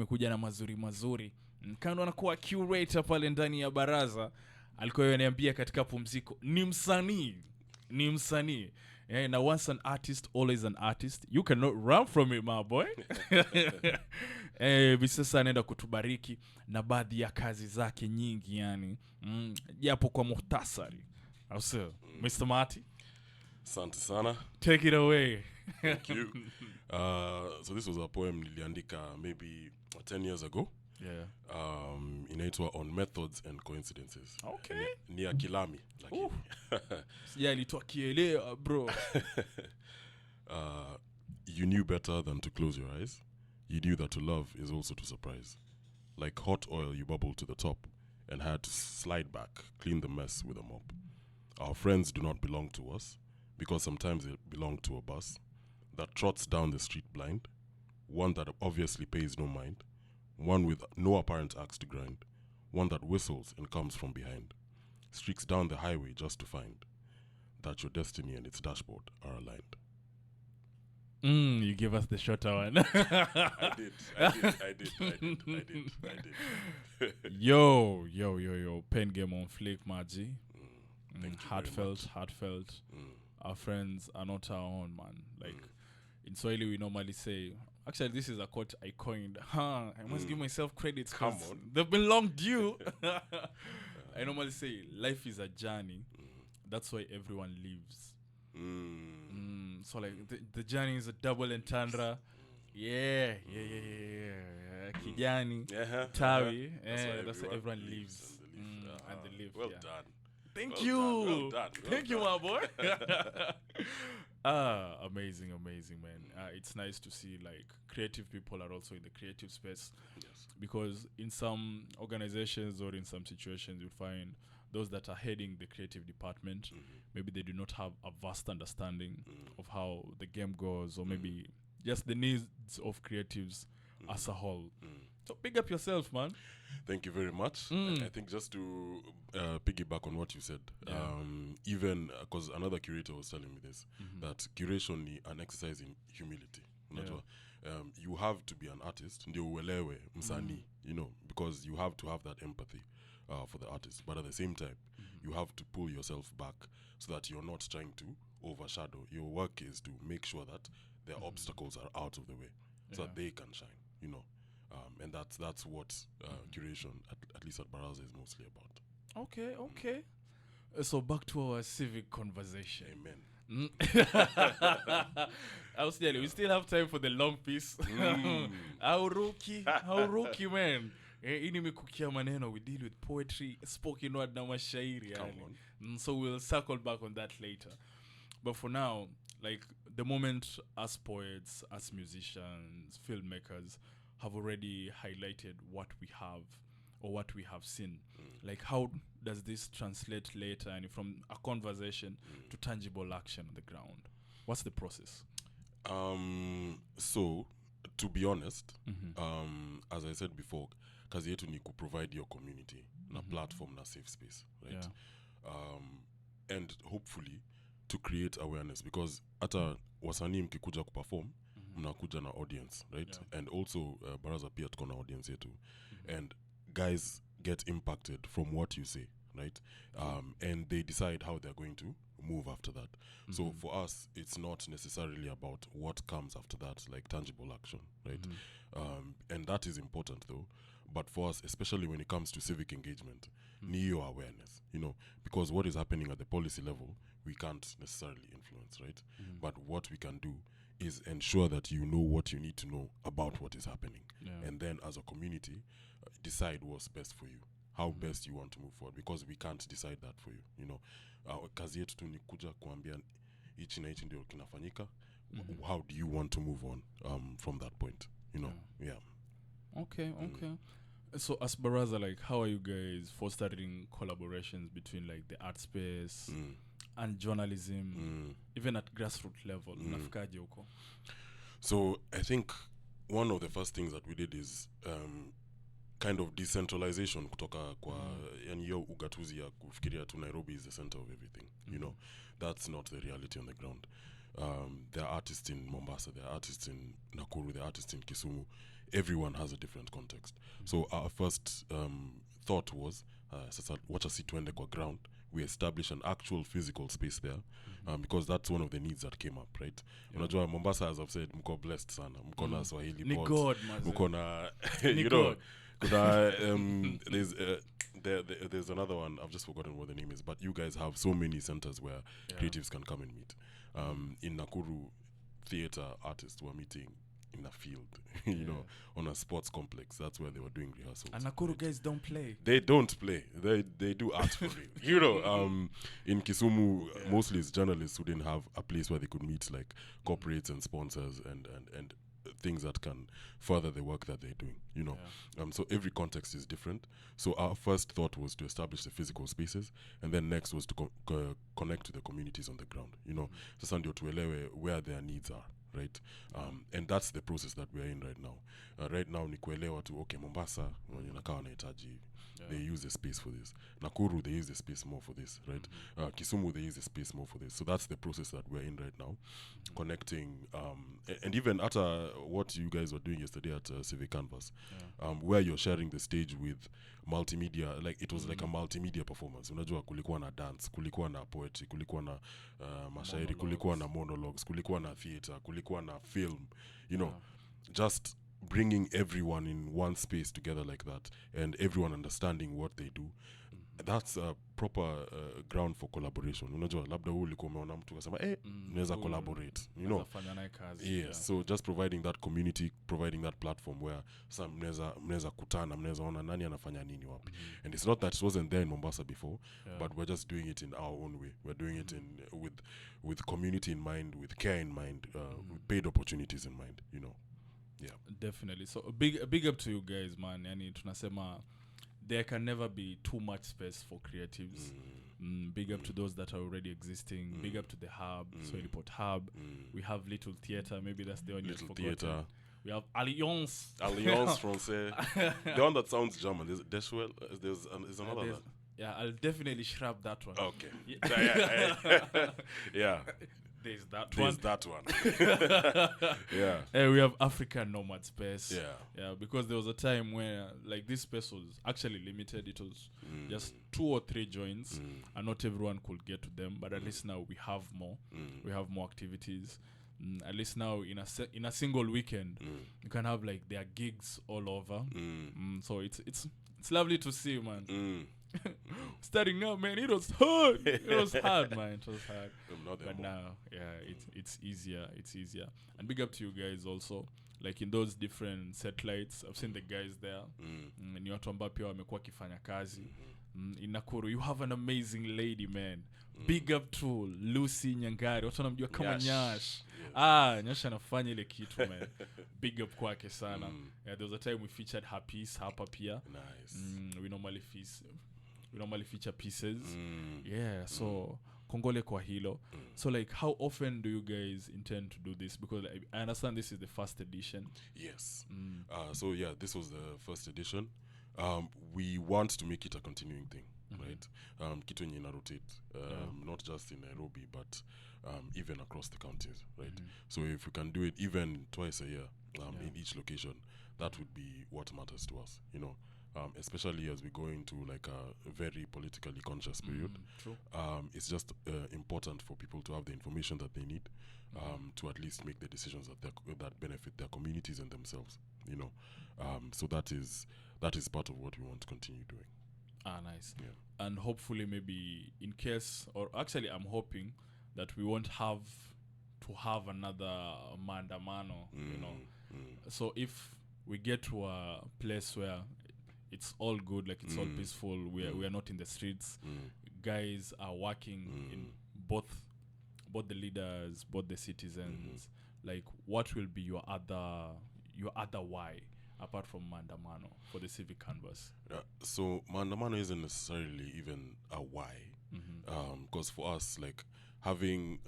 amekuja na mazuri. Kando anakuwa curator pale ndani ya Baraza. Alikuwa ananiambia katika pumziko ni msanii. Yeah, now once an artist, always an artist. You cannot run from it, my boy. Sasa anaenda kutubariki na baadhi ya kazi zake nyingi yani. Japo kwa muhtasari. Also, Mr. Martie. Asante sana. Take it away. Thank you. So this was a poem niliandika maybe 10 years ago. Yeah. Inaitwa On Methods and Coincidences. Okay. Ni ya Kilami lakini. Sija ilitoa kielewa bro. You knew better than to close your eyes. You knew that to love is also to surprise. Like hot oil, you bubbled to the top and had to slide back, clean the mess with a mop. Our friends do not belong to us because sometimes they belong to a bus that trots down the street blind, one that obviously pays no mind, one with no apparent axe to grind, one that whistles and comes from behind, streaks down the highway just to find that your destiny and its dashboard are aligned. You give us the shorter one. I did. Yo. Pen game on flick, Margie. Heartfelt. Our friends are not our own, man. Like, in Swahili we normally say, actually this is a quote I coined. I must give myself credit. Come on. They've been long due. I normally say, life is a journey. That's why everyone lives. So like the journey is a double entendre. Yeah. Kijani, Tawi. That's why everyone lives. And they live. Well done. Thank you. Thank you, my boy. Amazing, man. It's nice to see like creative people are also in the creative space. Yes. Because in some organizations or in some situations you find those that are heading the creative department, maybe they do not have a vast understanding of how the game goes, or maybe just the needs of creatives as a whole. So big up yourself, man. Thank you very much. I think just to piggyback on what you said, even because another curator was telling me this, that curation is an exercise in humility. You have to be an artist, ndio uelewe msanii, because you have to have that empathy for the artist. But at the same time, you have to pull yourself back so that you're not trying to overshadow. Your work is to make sure that their obstacles are out of the way so that they can shine, and that's what curation, at least at Baraza, is mostly about. Okay. So back to our civic conversation. Amen. We still have time for the long piece. How rookie, man. Ini Mikuki maneno, we deal with poetry, spoken word na mashairi. So we'll circle back on that later. But for now, like the moment as poets, as musicians, filmmakers have already highlighted what we have or what we have seen. Like how does this translate later and from a conversation to tangible action on the ground? What's the process? So to be honest, as I said before, kazi yetu ni provide your community na platform na safe space, right? And hopefully to create awareness, because hata wasanii mkikuja kuperform mnakuja na audience, right? And also Baraza pia tuko na audience yetu, and guys get impacted from what you say, right? And they decide how they're going to move after that. So for us, it's not necessarily about what comes after that, like tangible action, right? And that is important though. But for us, especially when it comes to civic engagement, neo awareness, because what is happening at the policy level, we can't necessarily influence, right? But what we can do is ensure that you know what you need to know about what is happening. And then as a community, decide what's best for you, how best you want to move forward, because we can't decide that for you. Kazi yetu tu ni kuja kuambia hichi na hichi ndio kinafanyika. How do you want to move on from that point, Okay. So as Baraza, like how are you guys fostering collaborations between like the art space and journalism, even at grassroots level? Nafikaje huko? So I think one of the first things that we did is kind of decentralization kutoka kwa yani hiyo ugatuzi ya kufikiria tu Nairobi is the center of everything. That's not the reality on the ground. There are artists in Mombasa, there are artists in Nakuru, there are artists in Kisumu, everyone has a different context. So our first thought was, watch us tuende kwa ground. We establish an actual physical space there, because that's one of the needs that came up, right? Unajua Mombasa, as I've said, mko blessed sana. Mko na Swahilipot. Mko na, you know, there's another one, I've just forgotten what the name is, but you guys have so many centers where creatives can come and meet. In Nakuru, theater artists were meeting in a field, you know, on a sports complex. That's where they were doing rehearsals. And Nakuru guys don't play. They don't play. They do art for real. You know, in Kisumu, mostly it's journalists who didn't have a place where they could meet like corporates and sponsors and things that can further the work that they're doing, you know. So every context is different. So our first thought was to establish the physical spaces, and then next was to connect to the communities on the ground, you know. So ndio tuelewe where their needs are, right? And that's the process that we're in right now. Right now ni kuelewa tu, okay, Mombasa wanakaa wanahitaji, they use the space for this. Nakuru, they use the space more for this, right? Kisumu, they use the space more for this. So that's the process that we're in right now, connecting, and even at what you guys were doing yesterday at Civic Canvas, where you're sharing the stage with multimedia, like it was like a multimedia performance. Unajua kulikuwa na dance, kulikuwa na poetry, kulikuwa na mashairi, kulikuwa na monologues, kulikuwa na theater, kulikuwa na film, you know, just bringing everyone in one space together like that, and everyone understanding what they do. That's a proper ground for collaboration. Unajua labda wewe ulikuwa umeona mtu akasema unaweza collaborate, you know. So just providing that community, providing that platform where some mnaweza kutana, mnaweza ona nani anafanya nini wapi. And it's not that it wasn't there in Mombasa before, but we're just doing it in our own way. We're doing it in with community in mind, with care in mind, with paid opportunities in mind, you know. Yeah, definitely. So big up to you guys, man. Yani tunasema there can never be too much space for creatives. Big up to those that are already existing. Big up to the hub, Swahilipot hub. We have Little Theater. Maybe that's the one you've forgotten. Theater. We have Alliance Française. The one that sounds German. There's another one. Yeah, I'll definitely shrub that one. Okay. Yeah. There's that one. Yeah. And we have African Nomad Space. Yeah. Because there was a time where like this space was actually limited. It was just 2 or 3 joints, and not everyone could get to them. But at least now we have more. We have more activities. At least now in a single weekend, you can have like their gigs all over. So it's lovely to see, man. Starting now, man, it was hard. It was hard, man. It was hard. But now, it's easier. It's easier. And big up to you guys also. Like in those different satellites, I've seen the guys there. Ni watu ambao pia wamekuwa kifanya kazi. In Nakuru, you have an amazing lady, man. Big up to Lucy Nyangari. Watu wanamjua kama Nyash. Nyash anafanya ile kitu, man. Big up kwake sana. There was a time we featured her piece hapa pia. Nice. We normally feature pieces. So kongole kwa hilo. So like how often do you guys intend to do this? Because like, I understand this is the first edition. Yes. So yeah, this was the first edition. We want to make it a continuing thing, right? Kitu yenye ina rotate, not just in Nairobi, but even across the counties, right? So if we can do it even twice a year in each location, that would be what matters to us, you know. Especially as we go into like a very politically conscious period. True. It's just important for people to have the information that they need to at least make the decisions that benefit their communities and themselves, you know. So that is part of what we want to continue doing. Nice. And hopefully maybe in case, or actually I'm hoping that we won't have to have another maandamano, you know. So if we get to a place where it's all good, like it's all peaceful, we are not in the streets, guys are working in both the leaders, both the citizens, like what will be your other why apart from Mandamano for the Civic Canvas? So Mandamano isn't necessarily even a why, because for us, like having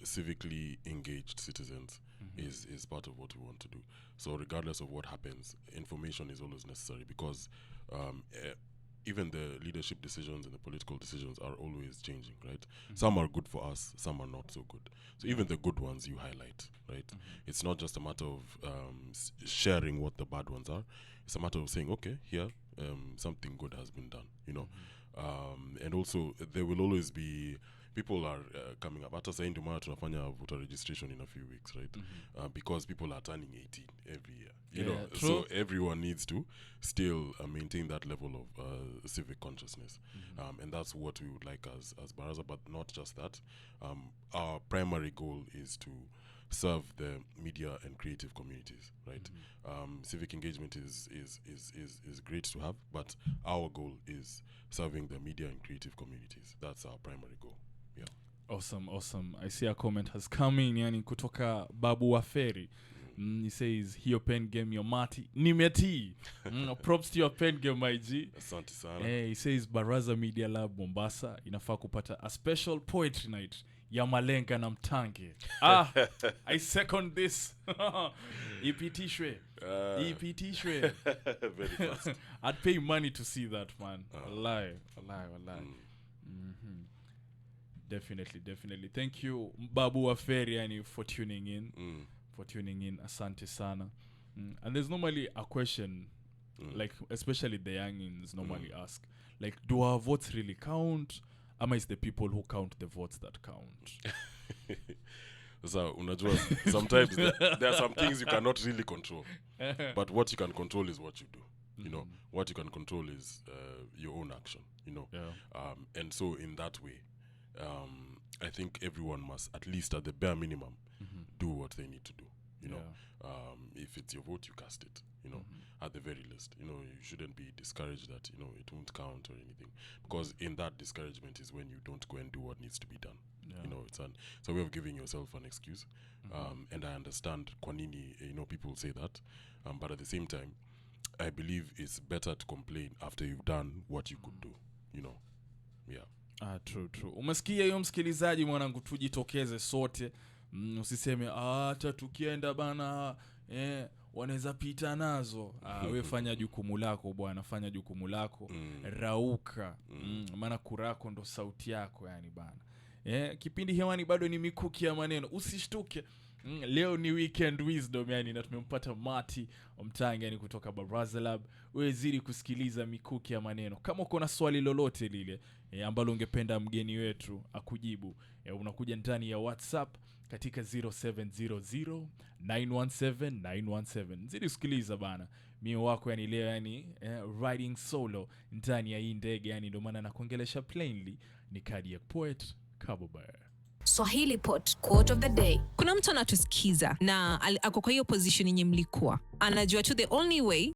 civically engaged citizens is part of what we want to do. So regardless of what happens, information is always necessary, because even the leadership decisions and the political decisions are always changing, right? Some are good for us, some are not so good. So even the good ones you highlight, right? It's not just a matter of sharing what the bad ones are. It's a matter of saying, okay, here, something good has been done, you know. And also, there will always be people are coming up. Hata saying tomorrow tunafanya voter registration in a few weeks, right? Because people are turning 18 every year, you know. True. So everyone needs to still maintain that level of civic consciousness, and that's what we would like as Baraza. But not just that. Our primary goal is to serve the media and creative communities, right? Civic engagement is great to have, but our goal is serving the media and creative communities. That's our primary goal. Yeah. Awesome. I see a comment has come in, yani kutoka Babu Waferi. He says, your pen game, your MARTIE. Nimetii. Props to your pen game, my G. Asante sana. He says, Baraza Media Lab Mombasa inafaa kupata a special poetry night ya Malenga na MTANGE. I second this. Ipitishwe. Very fast. I'd pay money to see that, man. Wallahi. Definitely. Thank you, Babu Waferi, yani, for tuning in. Asante sana. And there's normally a question, like, especially the youngins normally ask, like, do our votes really count? Ama is the people who count the votes that count? So, sometimes there are some things you cannot really control. But what you can control is what you do. You know, what you can control is your own action, you know. Yeah. And so in that way, I think everyone must, at least at the bare minimum, do what they need to do. You know, if it's your vote, you cast it. You know, at the very least. You know, you shouldn't be discouraged that, you know, it won't count or anything, because in that discouragement is when you don't go and do what needs to be done. You know, it's a way of giving yourself an excuse. And I understand Kwanini, you know, people say that, but at the same time, I believe it's better to complain after you've done what you could do. You know, yeah. True. Umesikia hiyo msikilizaji mwanangu, tujitokeze sote. Usiseme hata tukienda bana wanaweza pita nazo. Wewe fanya jukumu lako bwana, fanya jukumu lako. Rauka. Maana kurako ndo sauti yako, yani bana. Kipindi hewani bado ni Mikuki ya maneno. Usishtuke. Leo ni weekend wisdom, yani, na tumempata MARTIE MTANGE, yani, kutoka Baraza Lab. Wewe zidi kusikiliza Mikuki ya maneno. Kama uko na swali lolote lile ambalo ungependa mgeni wetu akujibu, unakuja ndani ya WhatsApp katika 0700917917. Zidi kusikiliza bana. Mimi wako, yani, leo, yani, riding solo ndani ya hii ndege, yani, ndio maana nakuongelesha plainly. Ni kadi ya poet Kabobaya. Swahilipot quote of the day. Kuna mtu anatusikiza na ako kwa hiyo position yenye mlikuwa. Anajua tu the only way